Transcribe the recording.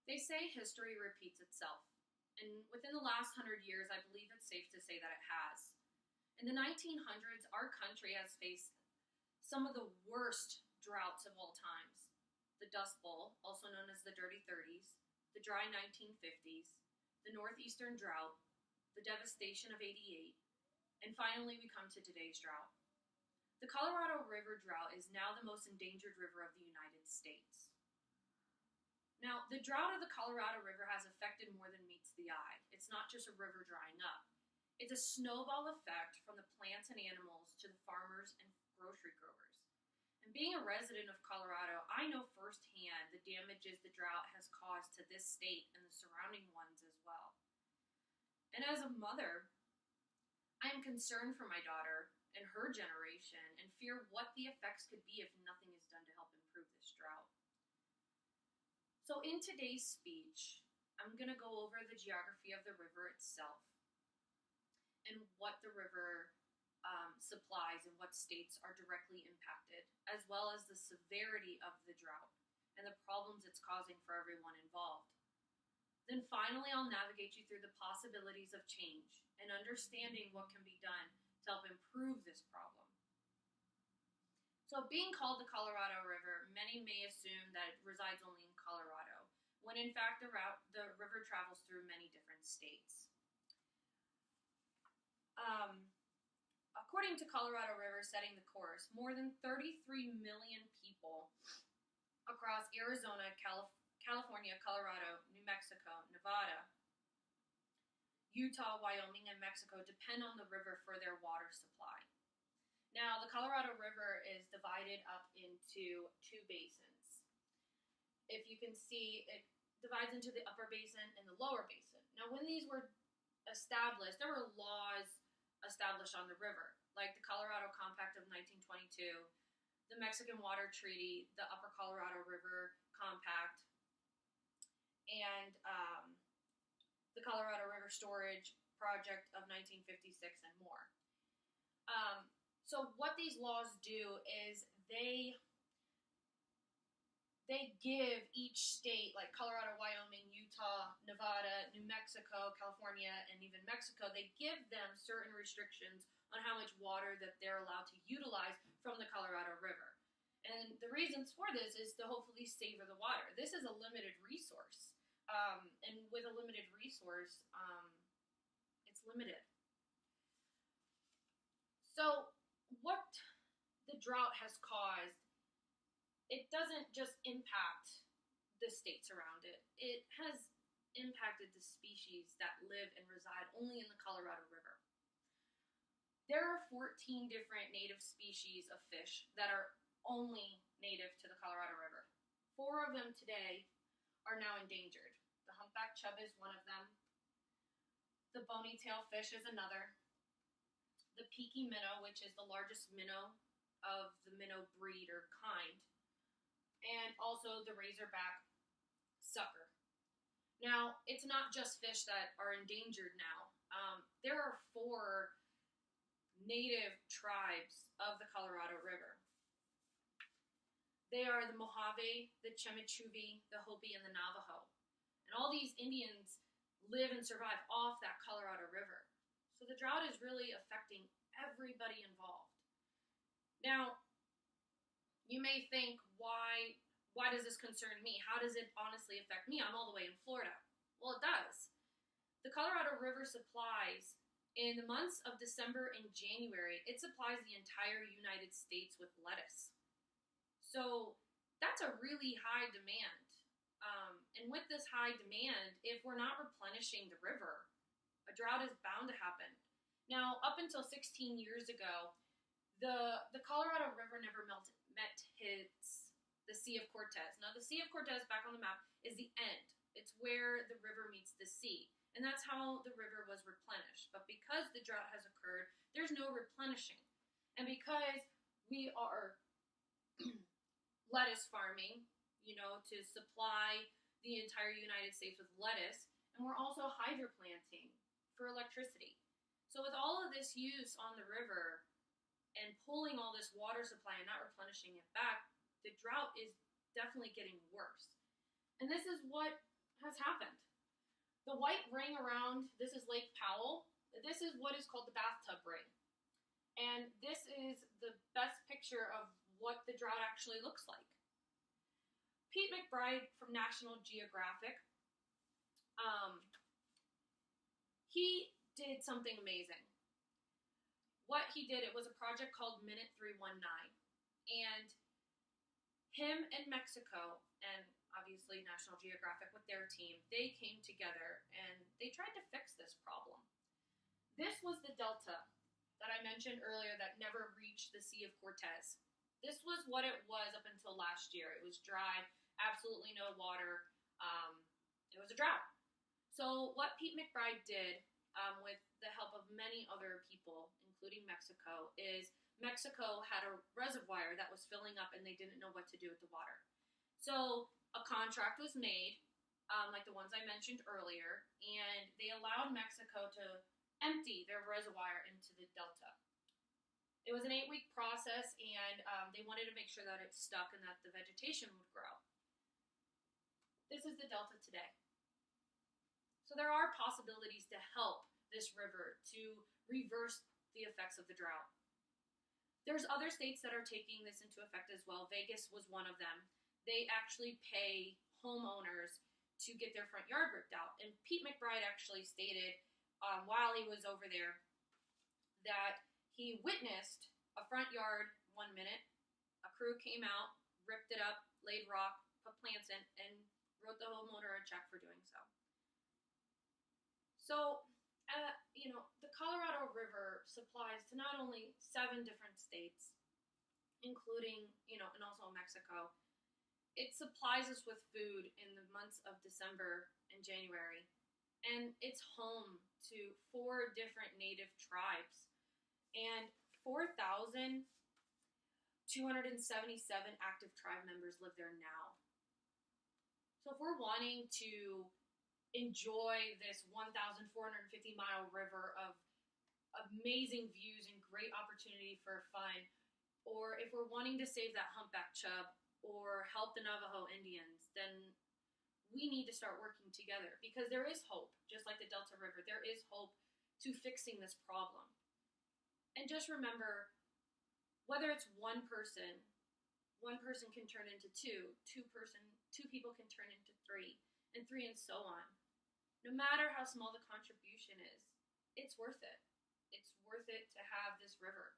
They say history repeats itself, and within the last 100 years, I believe it's safe to say that it has. In the 1900s, our country has faced some of the worst droughts of all times: the Dust Bowl, also known as the Dirty 30s, the dry 1950s, the Northeastern drought, the devastation of '88, and finally we come to today's drought. The Colorado River drought is now the most endangered river of the United States. Now, the drought of the Colorado River has affected more than meets the eye. It's not just a river drying up. It's a snowball effect from the plants and animals to the farmers and grocery growers. And being a resident of Colorado, I know firsthand the damages the drought has caused to this state and the surrounding ones as well. And as a mother, I am concerned for my daughter and her generation and fear what the effects could be if nothing is done to help improve this drought. So in today's speech, I'm going to go over the geography of the river itself and what the river supplies and what states are directly impacted, as well as the severity of the drought and the problems it's causing for everyone involved. Then finally, I'll navigate you through the possibilities of change and understanding what can be done to help improve this problem. So being called the Colorado River, many may assume that it resides only in Colorado, when in fact the river travels through many different states. According to Colorado River Setting the Course, more than 33 million people across Arizona, California, Colorado, New Mexico, Nevada, Utah, Wyoming, and Mexico depend on the river for their water supply. Now, the Colorado River is divided up into two basins. If you can see, it divides into the upper basin and the lower basin. Now, when these were established, there were laws established on the river, like the Colorado Compact of 1922, the Mexican Water Treaty, the Upper Colorado River Compact, and the Colorado River Storage Project of 1956 and more. So what these laws do is they give each state, like Colorado, Wyoming, Utah, Nevada, New Mexico, California, and even Mexico, they give them certain restrictions on how much water that they're allowed to utilize from the Colorado River. And the reasons for this is to hopefully savor the water. This is a limited resource. And with a limited resource, it's limited. So what the drought has caused, it doesn't just impact the states around it. It has impacted the species that live and reside only in the Colorado River. There are 14 different native species of fish that are only native to the Colorado River. 4 of them today are now endangered. The humpback chub is one of them. The bony tail fish is another. The peaky minnow, which is the largest minnow of the minnow breed or kind. And also the razorback sucker. Now, it's not just fish that are endangered now. There are 4 native tribes of the Colorado River. They are the Mojave, the Chimichuvy, the Hopi, and the Navajo. And all these Indians live and survive off that Colorado River. So the drought is really affecting everybody involved. Now, you may think, why does this concern me? How does it honestly affect me? I'm all the way in Florida. Well, it does. The Colorado River supplies, in the months of December and January, it supplies the entire United States with lettuce. So that's a really high demand. And with this high demand, if we're not replenishing the river, a drought is bound to happen. Now, up until 16 years ago, the Colorado River never met the Sea of Cortez. Now, the Sea of Cortez, back on the map, is the end. It's where the river meets the sea. And that's how the river was replenished. But because the drought has occurred, there's no replenishing. And because we are lettuce farming, to supply the entire United States with lettuce, and we're also hydroplanting for electricity. So with all of this use on the river and pulling all this water supply and not replenishing it back, the drought is definitely getting worse. And this is what has happened. The white ring around this is Lake Powell. This is what is called the bathtub ring. And this is the best picture of what the drought actually looks like. Pete McBride from National Geographic, he did something amazing. What he did, it was a project called Minute 319. And him and Mexico, and obviously National Geographic with their team, they came together and they tried to fix this problem. This was the delta that I mentioned earlier that never reached the Sea of Cortez. This was what it was up until last year. It was dry, absolutely no water. It was a drought. So what Pete McBride did, with the help of many other people, including Mexico, is Mexico had a reservoir that was filling up and they didn't know what to do with the water. So a contract was made, like the ones I mentioned earlier, and they allowed Mexico to empty their reservoir into the delta. It was an 8-week process, and they wanted to make sure that it stuck and that the vegetation would grow. This is the delta today. So there are possibilities to help this river to reverse the effects of the drought. There's other states that are taking this into effect as well. Vegas was one of them. They actually pay homeowners to get their front yard ripped out. And Pete McBride actually stated while he was over there that he witnessed a front yard 1 minute. A crew came out, ripped it up, laid rock, put plants in, and wrote the homeowner a check for doing so. So, the Colorado River supplies to not only 7 different states, including, and also Mexico. It supplies us with food in the months of December and January. And it's home to 4 different native tribes and 4,277 active tribe members live there now. So if we're wanting to enjoy this 1,450-mile river of amazing views and great opportunity for fun, or if we're wanting to save that humpback chub or help the Navajo Indians, then we need to start working together because there is hope, just like the Delta River. There is hope to fixing this problem. And just remember, whether it's one person can turn into two people can turn into 3, and 3 and so on. No matter how small the contribution is, it's worth it. It's worth it to have this river.